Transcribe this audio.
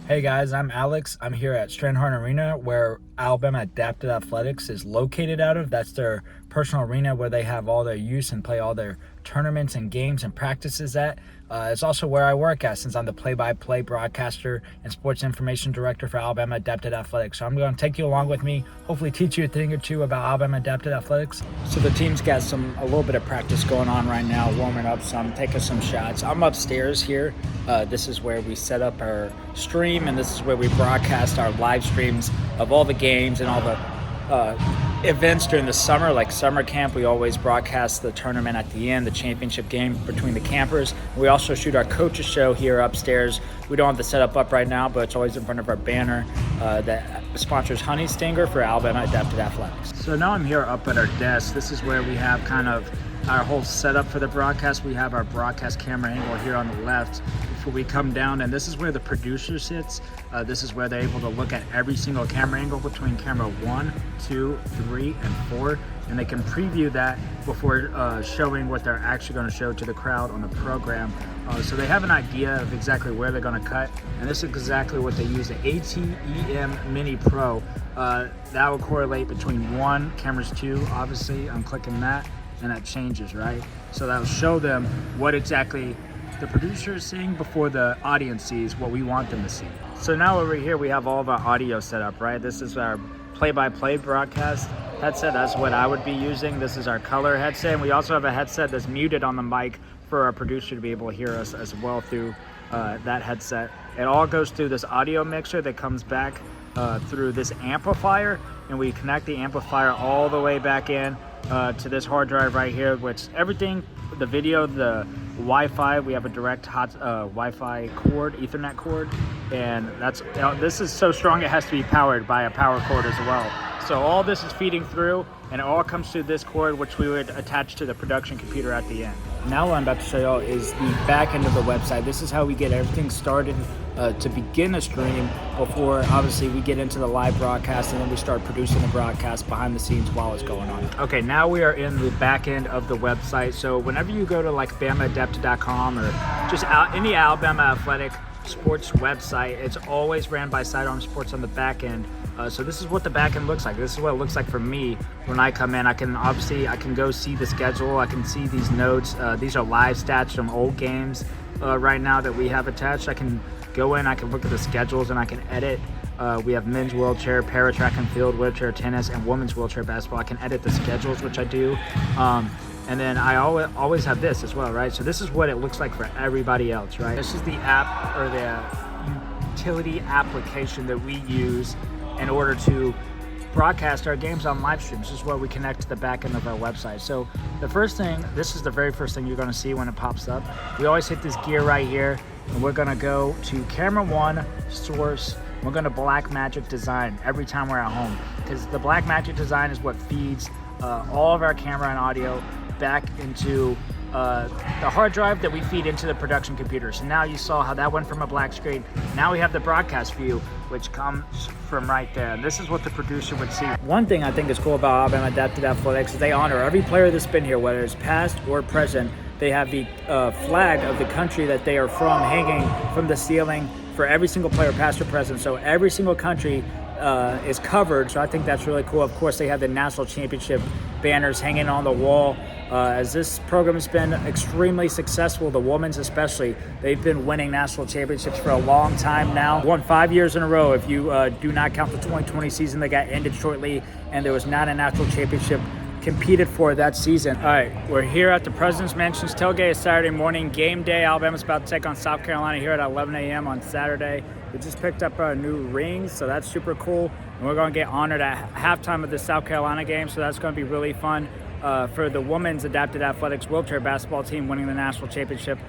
Hey guys, I'm Alex. I'm here at Strandhorn Arena where Alabama Adapted Athletics is located out of. That's their personal arena where they have all their use and play all their tournaments and games and practices at. It's also where I work at since I'm the play-by-play broadcaster and sports information director for Alabama Adapted Athletics. So I'm going to take you along with me, hopefully teach you a thing or two about Alabama Adapted Athletics. So the team's got a little bit of practice going on right now, warming up some, taking some shots. I'm upstairs here. This is where we set up our stream, and this is where we broadcast our live streams of all the games and all the events during the summer, like summer camp. We always broadcast the tournament at the end, the championship game between the campers. We also shoot our coaches show here upstairs. We don't have the setup up right now, but it's always in front of our banner that sponsors Honey Stinger for Alabama Adapted Athletics. So now I'm here up at our desk. This is where we have kind of our whole setup for the broadcast. We have our broadcast camera angle here on the left before we come down, and this is where the producer sits. This is where they're able to look at every single camera angle between camera 1, 2, 3, and 4, and they can preview that before showing what they're actually going to show to the crowd on the program. So they have an idea of exactly where they're going to cut, and this is exactly what they use, the ATEM Mini Pro. That will correlate between 1, cameras 2, obviously. I'm clicking that, and that changes, right? So that'll show them what exactly the producer is seeing before the audience sees what we want them to see. So now over here we have all of our audio set up, right? This is our play-by-play broadcast headset. That's what I would be using. This is our color headset, and we also have a headset that's muted on the mic for our producer to be able to hear us as well through that headset. It all goes through this audio mixer that comes back through this amplifier, and we connect the amplifier all the way back in to this hard drive right here, which everything, the video, the Wi-Fi, we have a direct Wi-Fi cord, Ethernet cord, and this is so strong it has to be powered by a power cord as well. So all this is feeding through, and it all comes through this cord, which we would attach to the production computer at the end. Now what I'm about to show y'all is the back end of the website. This is how we get everything started to begin a stream before obviously we get into the live broadcast, and then we start producing the broadcast behind the scenes while it's going on. Okay, now we are in the back end of the website. So whenever you go to like BamaAdapted.com or just any Alabama athletic sports website, it's always ran by Sidearm Sports on the back end. So this is what the back end looks like. This is what it looks like for me when I come in. I can go see the schedule. I can see these notes. These are live stats from old games right now that we have attached. I can go in, I can look at the schedules, and I can edit. We have men's wheelchair, para track and field, wheelchair tennis, and women's wheelchair basketball. I can edit the schedules, which I do. And then I always have this as well, right? So this is what it looks like for everybody else, right? This is the app, or the utility application that we use in order to broadcast our games on live streams. This is where we connect to the back end of our website. So the first thing, this is the very first thing you're gonna see when it pops up. We always hit this gear right here, and we're gonna go to camera 1, source. We're gonna Blackmagic Design every time we're at home, because the Blackmagic Design is what feeds all of our camera and audio back into the hard drive that we feed into the production computer. So now you saw how that went from a black screen. Now we have the broadcast view, which comes from right there. And this is what the producer would see. One thing I think is cool about Alabama Adapted Athletics is they honor every player that's been here, whether it's past or present. They have the flag of the country that they are from hanging from the ceiling for every single player, past or present. So every single country is covered. So I think that's really cool. Of course, they have the national championship banners hanging on the wall. As this program has been extremely successful, the women's especially, they've been winning national championships for a long time now. Won 5 years in a row if you do not count the 2020 season that got ended shortly, and there was not a national championship competed for that season. All right, we're here at the President's Mansion's tailgate. Saturday morning, game day. Alabama's about to take on South Carolina here at 11 a.m. on Saturday. We just picked up our new rings, so that's super cool. And we're going to get honored at halftime of the South Carolina game, so that's going to be really fun for the women's Adapted Athletics wheelchair basketball team winning the national championship.